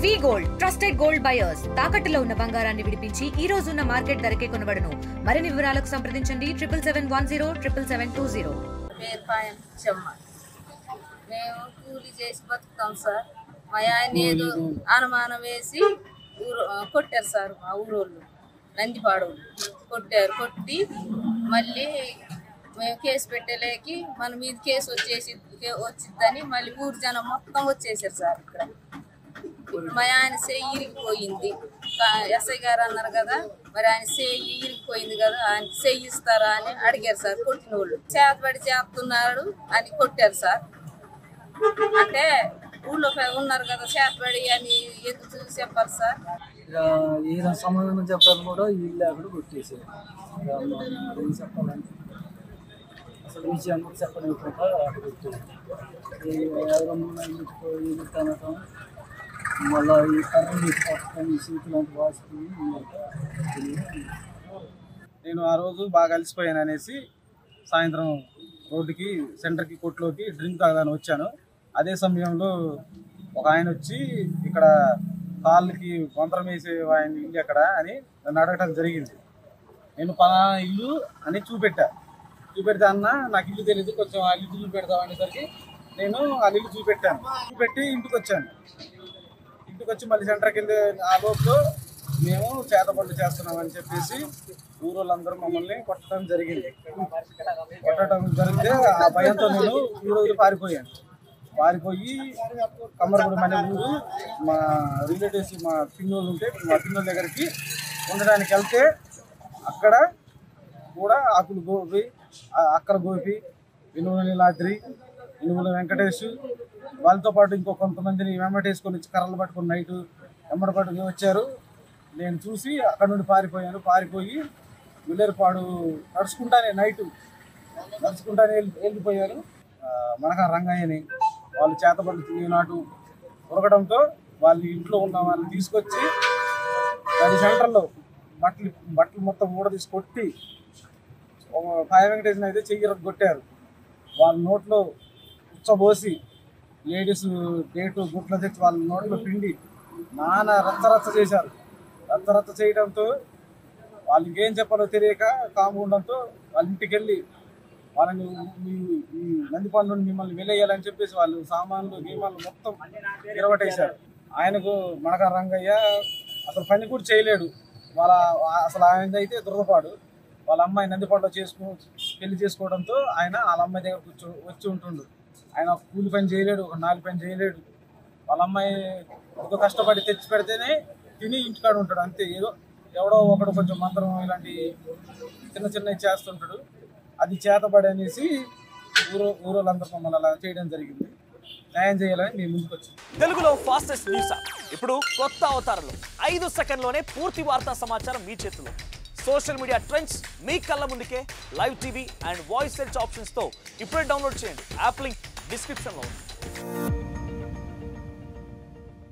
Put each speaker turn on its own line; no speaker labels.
వి gold trusted gold buyers తాకట్టులో ఉన్న బంగారాన్ని విడిపించి ఈ రోజు ఉన్న మార్కెట్ ధరకే కొనబడును. మరిన్ని వివరాలకు సంప్రదించండి 7710 77720.
మేము కూలి చేసి బతుకుతాం సార్. మా ఆయన ఏదో అనుమానం వేసి కొట్టారు సార్. మా ఊరోళ్ళు నందిపాడు కొట్టారు. కొట్టి మళ్ళీ మేము కేసు పెట్టలేకి మన మీద కేసు వచ్చిద్దని మళ్ళీ ఊరు జనం మొత్తం వచ్చేసారు సార్. ఇక్కడ మా ఆయన చెయ్యి ఇరిగిపోయింది. ఎస్ఐ గారు అన్నారు కదా, మరి ఆయన చెయ్యి ఇరిగిపోయింది కదా, ఆయన చెయ్యి ఇస్తారా అని అడిగారు సార్. కొట్టిన వాళ్ళు చేతబడి చేస్తున్నాడు అని కొట్టారు సార్. అంటే ఊళ్ళో ఉన్నారు కదా చేతబడి అని ఎందుకు చూసి చెప్పాలి సార్.
ఏదైనా సమాధానం చెప్పాలి కూడా వీళ్ళు అక్కడ కొట్టేసారు. చెప్పాలంటే అసలు విషయాన్ని చెప్పలేకుండా అక్కడ కొట్టేది. ఎవరన్నా తినటం మళ్ళీ ఈ కర్రలు పట్టుకొని సీట్లు అంటే వాసుకుని.
నేను ఆ రోజు బాగా అలసిపోయాను అనేసి సాయంత్రం రోడ్డుకి సెంటర్కి కొట్లోకి డ్రింక్ తాగడానికి వచ్చాను. అదే సమయంలో ఒక ఆయన వచ్చి ఇక్కడ కాళ్ళకి వంతరం వేసే ఆయన ఇల్లు ఎక్కడ అని నన్ను అడగటం జరిగింది. నేను పలానా ఇల్లు అని చూపెడితే అన్న నాకు ఇల్లు తెలియదు, కొంచెం ఆ ఇల్లు చూపెడతాం అనేసరికి నేను ఆ ఇల్లు చూపెట్టి ఇంటికి వచ్చి మళ్ళీ సెంటర్కి వెళ్ళి ఆ లోపల మేము చేతబడులు చేస్తున్నామని చెప్పేసి ఊరోళ్ళందరూ మమ్మల్ని కొట్టడం జరిగింది. జరిగితే ఆ భయంతో నేను ఊరు పారిపోయి కమ్మరగూడెం అనే ఊరు మా రిలేటివ్స్ మా పిన్నోళ్ళు ఉంటే మా పిన్నోళ్ళ దగ్గరికి ఉండడానికి వెళ్తే అక్కడ కూడా ఆకులు గోపి, అక్కల గోపి, ఇనుముల నీలాద్రి, ఇనుముల వెంకటేష్ వాళ్ళతో పాటు ఇంకో కొంతమందిని వెంబటేసుకొని వచ్చి కర్రలు పట్టుకుని నైటు వెంబడి వచ్చారు. నేను చూసి అక్కడ నుండి పారిపోయి విల్లేరుపాడు నడుచుకుంటానే వెళ్ళిపోయారు. మనక రంగయ్యని వాళ్ళు చేతబడులు నాటు ఉరకడంతో వాళ్ళ ఇంట్లో ఉన్న వాళ్ళని తీసుకొచ్చి దాని సెంటర్లో బట్టలు మొత్తం తీసుకొట్టి పాయ వెంకటేశ్వర అయితే చెయ్యి కొట్టారు. వాళ్ళ నోట్లో ఉచ్చబోసి లేడీస్ డేటు గుట్ల తెచ్చి వాళ్ళ నోట్లో పిండి నానా రచ్చ చేశారు. రచ్చ చేయడంతో వాళ్ళు ఇంకేం చెప్పాలో తెలియక కాముండంతో వాళ్ళ ఇంటికి వెళ్ళి వాళ్ళని ఈ నందిపాడు నుండి మిమ్మల్ని వెలేయాలని చెప్పేసి వాళ్ళు సామాన్లు గీమాన్లు మొత్తం ఇరవటేశారు. ఆయనకు మనక రంగయ్య అసలు పని కూడా చేయలేడు. అసలు ఆయన అయితే దురదపాడు. వాళ్ళ అమ్మాయి నందిపాడులో పెళ్లి చేసుకోవడంతో ఆయన వాళ్ళ అమ్మాయి దగ్గర వచ్చి ఉంటుండు. ఆయన కూలి పని చేయలేడు, ఒక 4 పని చేయలేడు. వాళ్ళ అమ్మాయి ఎంతో కష్టపడి తెచ్చి పెడితేనే తిని ఇంటికాడు ఉంటాడు. అంతే ఎవడో ఒకడు కొంచెం మంత్రం ఇలాంటి చిన్నవి చేస్తుంటాడు. అది చేతబడి అనేసి ఊరోళ్ళందరూ మమ్మల్ని అలా చేయడం జరిగింది. న్యాయం చేయాలని మేము ముందుకు వచ్చాం.
తెలుగులో ఫాస్టెస్ట్ న్యూస్ ఇప్పుడు కొత్త అవతారంలో 5 సెకండ్లోనే పూర్తి వార్తా సమాచారం మీ చేతిలో. సోషల్ మీడియా ట్రెండ్స్ మీ కళ్ళ ముందుకే live TV and voice search ఆప్షన్స్తో ఇప్పుడే డౌన్లోడ్ చేయండి. యాప్ లింక్ డిస్క్రిప్షన్లో ఉంది.